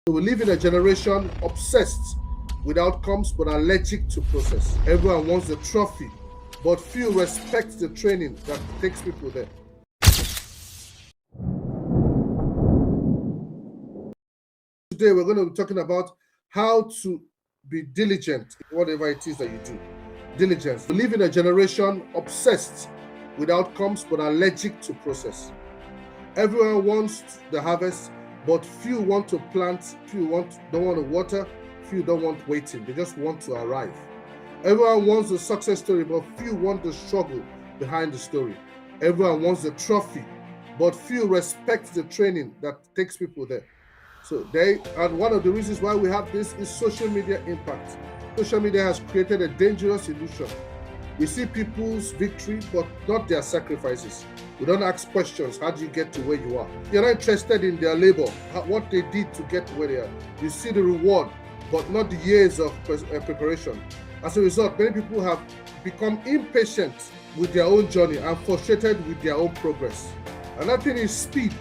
We live in a generation obsessed with outcomes but allergic to process. Everyone wants the trophy, but few respect the training that takes people there. Today we're going to be talking about how to be diligent in whatever it is that you do. Diligence. We live in a generation obsessed with outcomes but allergic to process. Everyone wants the harvest, but few want to plant, don't want to water, few don't want waiting. They just want to arrive. Everyone wants the success story, but few want the struggle behind the story. Everyone wants the trophy, but few respect the training that takes people there. And one of the reasons why we have this is social media impact. Social media has created a dangerous illusion. We see people's victory, but not their sacrifices. We don't ask questions. How do you get to where you are? You're not interested in their labor, what they did to get to where they are. You see the reward, but not the years of preparation. As a result, many people have become impatient with their own journey and frustrated with their own progress. Another thing is speed,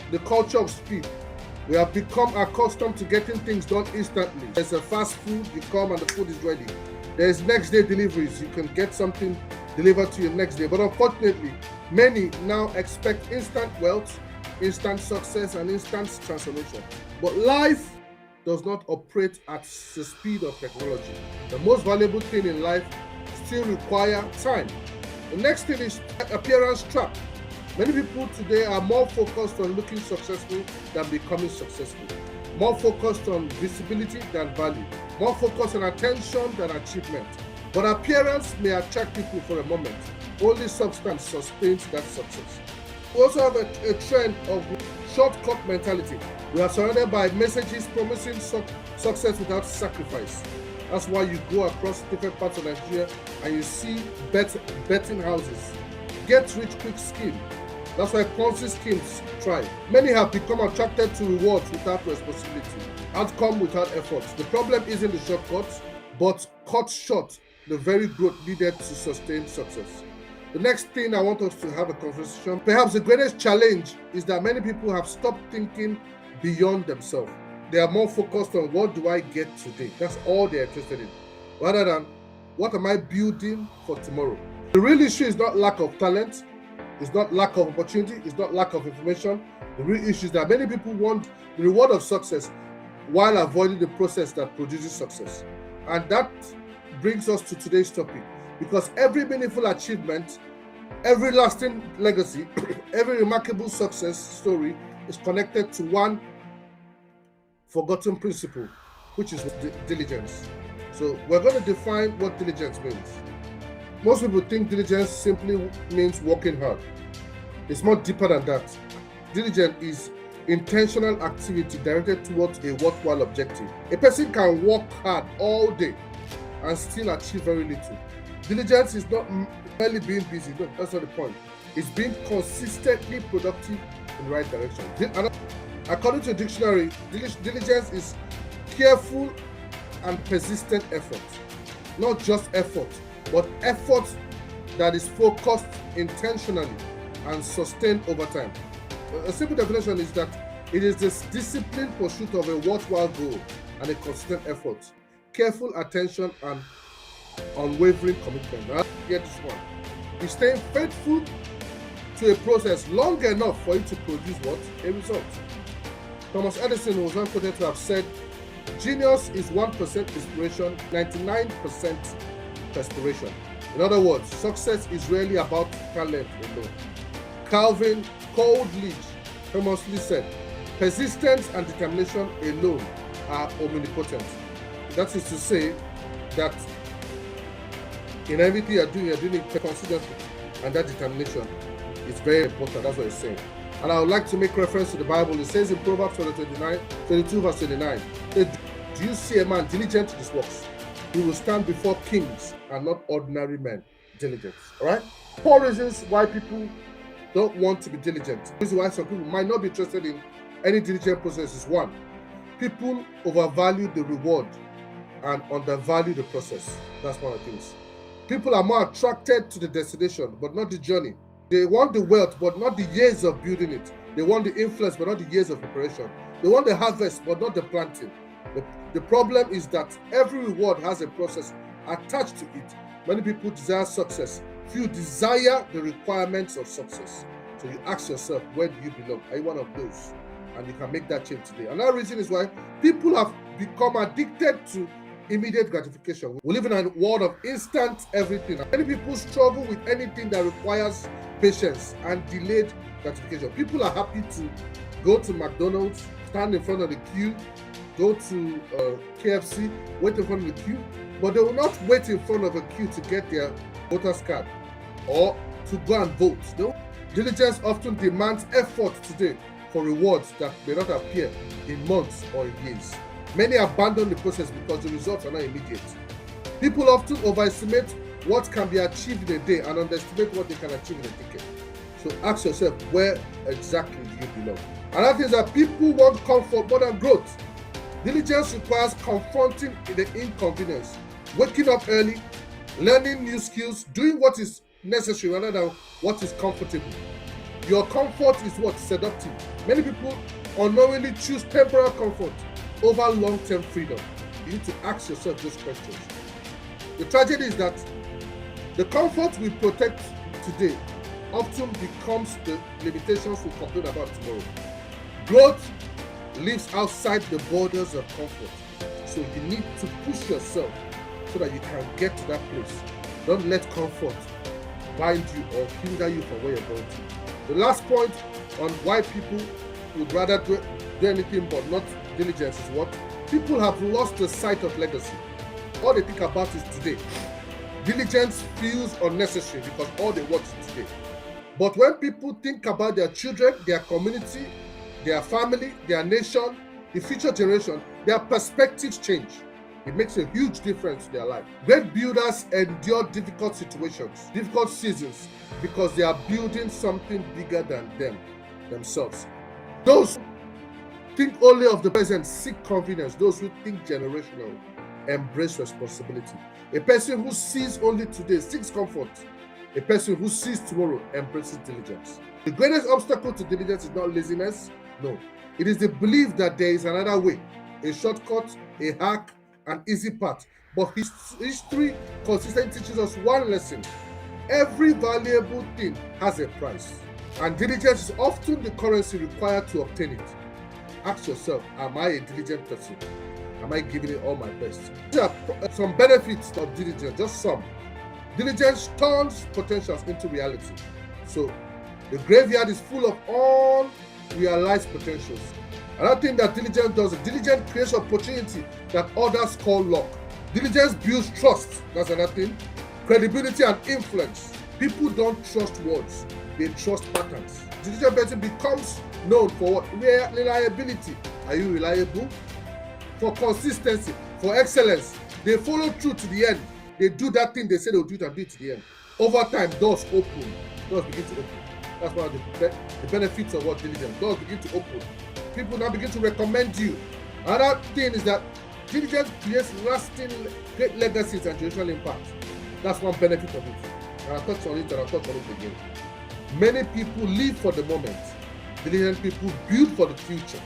the culture of speed. We have become accustomed to getting things done instantly. There's a fast food, you come and the food is ready. There's next day deliveries, you can get something delivered to you next day. But unfortunately, many now expect instant wealth, instant success, and instant transformation. But life does not operate at the speed of technology. The most valuable thing in life still requires time. The next thing is appearance trap. Many people today are more focused on looking successful than becoming successful. More focused on visibility than value. More focused on attention than achievement. But appearance may attract people for a moment. Only substance sustains that success. We also have a trend of shortcut mentality. We are surrounded by messages promising success without sacrifice. That's why you go across different parts of Nigeria and you see betting houses. Get rich quick scheme. That's why Ponzi schemes thrive. Many have become attracted to rewards without responsibility, outcome without effort. The problem isn't the shortcuts, but cut short the very growth needed to sustain success. The next thing I want us to have a conversation, perhaps the greatest challenge is that many people have stopped thinking beyond themselves. They are more focused on what do I get today? That's all they're interested in, rather than what am I building for tomorrow? The real issue is not lack of talent, it's not lack of opportunity, it's not lack of information. The real issue is that many people want the reward of success while avoiding the process that produces success. And that brings us to today's topic, because every meaningful achievement, every lasting legacy, every remarkable success story is connected to one forgotten principle, which is diligence. So we're going to define what diligence means. Most people think diligence simply means working hard. It's much deeper than that. Diligence is intentional activity directed towards a worthwhile objective. A person can work hard all day and still achieve very little. Diligence is not merely being busy. No, that's not the point. It's being consistently productive in the right direction. According to the dictionary, diligence is careful and persistent effort. Not just effort, but effort that is focused intentionally and sustained over time. A simple definition is that it is this disciplined pursuit of a worthwhile goal and a consistent effort, careful attention and unwavering commitment. Now, get this one. Is staying faithful to a process long enough for it to produce what? A result. Thomas Edison was one quoted to have said, "Genius is 1% inspiration, 99% perspiration." In other words, success is rarely about talent alone. Calvin Coolidge famously said, "Persistence and determination alone are omnipotent." That is to say that in everything you're doing it consistently, and that determination is very important. That's what it's saying. And I would like to make reference to the Bible. It says in Proverbs 22 verse 29, "Do you see a man diligent in his works? He will stand before kings and not ordinary men." Diligence. All right? 4 reasons why people don't want to be diligent. The reason why some people might not be interested in any diligent process is: 1, people overvalue the reward and undervalue the process. That's one of the things. People are more attracted to the destination, but not the journey. They want the wealth, but not the years of building it. They want the influence, but not the years of preparation. They want the harvest, but not the planting. The problem is that every reward has a process attached to it. Many people desire success. Few desire the requirements of success. So you ask yourself, where do you belong? Are you one of those? And you can make that change today. Another reason is why people have become addicted to immediate gratification. We live in a world of instant everything. Many people struggle with anything that requires patience and delayed gratification. People are happy to go to McDonald's, stand in front of the queue, go to KFC, wait in front of the queue, but they will not wait in front of a queue to get their voter's card or to go and vote. No? Diligence often demands effort today for rewards that may not appear in months or in years. Many abandon the process because the results are not immediate. People often overestimate what can be achieved in a day and underestimate what they can achieve in a decade. So ask yourself, where exactly do you belong? Another thing is that people want comfort more than growth. Diligence requires confronting the inconvenience, waking up early, learning new skills, doing what is necessary rather than what is comfortable. Your comfort is what? Seductive. Many people unknowingly choose temporal comfort over long-term freedom. You need to ask yourself these questions. The tragedy is that the comfort we protect today often becomes the limitations we complain about tomorrow. Growth lives outside the borders of comfort. So you need to push yourself so that you can get to that place. Don't let comfort bind you or hinder you from where you're going to. The last point on why people would rather do anything but not diligence is what? People have lost the sight of legacy. All they think about is today. Diligence feels unnecessary because all they want is today. But when people think about their children, their community, their family, their nation, the future generation, their perspectives change. It makes a huge difference to their life. Great builders endure difficult situations, difficult seasons, because they are building something bigger than themselves. Those who think only of the present seek convenience. Those who think generational embrace responsibility. A person who sees only today seeks comfort. A person who sees tomorrow embraces diligence. The greatest obstacle to diligence is not laziness. No, it is the belief that there is another way, a shortcut, a hack, an easy path. But history consistently teaches us one lesson. Every valuable thing has a price, and diligence is often the currency required to obtain it. Ask yourself, am I a diligent person? Am I giving it all my best? There are some benefits of diligence, just some. Diligence turns potentials into reality. So the graveyard is full of unrealized potentials. Another thing that diligence does, diligence creates opportunity that others call luck. Diligence builds trust. That's another thing. Credibility and influence. People don't trust words, they trust patterns. Diligent person becomes known for what? Reliability. Are you reliable? For consistency, for excellence. They follow through to the end. They do that thing they say they'll do it and do it to the end. Over time, doors open. Doors begin to open. That's one of the benefits of what diligence. Doors begin to open. People now begin to recommend you. Another thing is that diligence creates lasting great legacies and generational impact. That's one benefit of it. And I'll touch on it and I'll touch on it again. Many people live for the moment. Diligent people build for the future.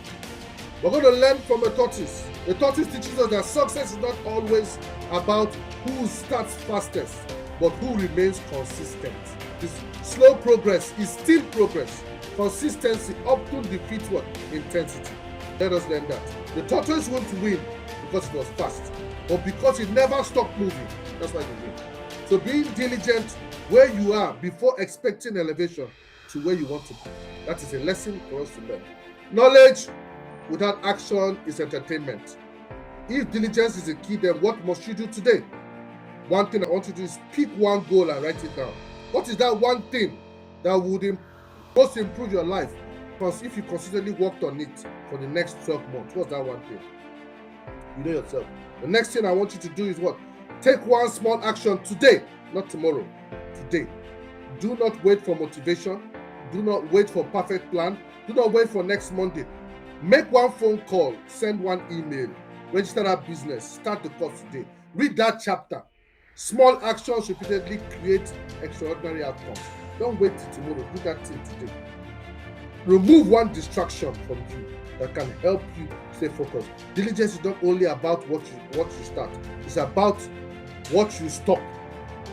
We're going to learn from a tortoise. The tortoise teaches us that success is not always about who starts fastest, but who remains consistent. This slow progress is still progress. Consistency often defeats what? Intensity. Let us learn that. The tortoise won't win because it was fast, but because it never stopped moving. That's why they win. So being diligent where you are before expecting elevation to where you want to be. That is a lesson for us to learn. Knowledge without action is entertainment. If diligence is the key, then what must you do today? One thing I want you to do is pick one goal and write it down. What is that one thing that would most improve your life? Because if you consistently worked on it for the next 12 months, what's that one thing? You know yourself. The next thing I want you to do is what? Take one small action today, not tomorrow. Today. Do not wait for motivation. Do not wait for perfect plan. Do not wait for next Monday. Make one phone call, send one email, register that business, start the course today. Read that chapter. Small actions repeatedly create extraordinary outcomes. Don't wait till tomorrow. Do that thing today. Remove one distraction from you. that can help you stay focused. Diligence is not only about what you start, it's about what you stop.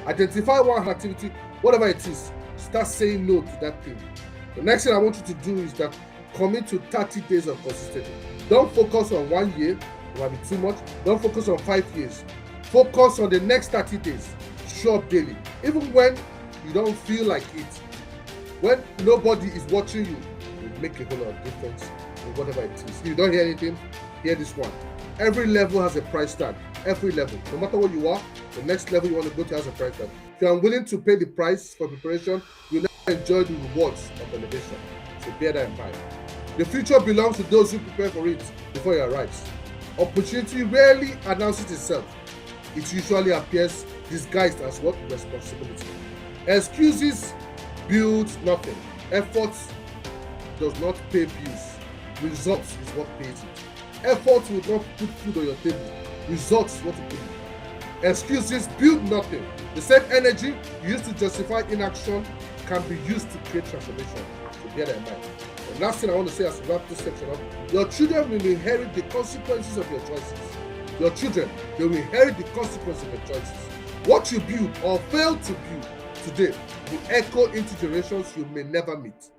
Identify one activity, whatever it is, start saying no to that thing. The next thing I want you to do is that commit to 30 days of consistency. Don't focus on 1 year, it might be too much. Don't focus on 5 years. Focus on the next 30 days. Show up daily. Even when you don't feel like it, when nobody is watching you, it will make a whole lot of difference in whatever it is. If you don't hear anything, hear this one. Every level has a price tag. Every level. No matter what you are, the next level you want to go to has a price tag. If you are unwilling to pay the price for preparation, you'll never enjoy the rewards of elevation. So bear that in mind. The future belongs to those who prepare for it before it arrives. Opportunity rarely announces itself. It usually appears disguised as what? Responsibility. Excuses build nothing. Effort does not pay bills. Results is what pays it. Effort will not put food on your table. Results is what will put it. Excuses build nothing. The same energy you use to justify inaction can be used to create transformation. So bear that in mind. The last thing I want to say as we wrap this section up, your children will inherit the consequences of your choices. Your children, they will inherit the consequences of your choices. What you build or fail to build today will echo into generations you may never meet.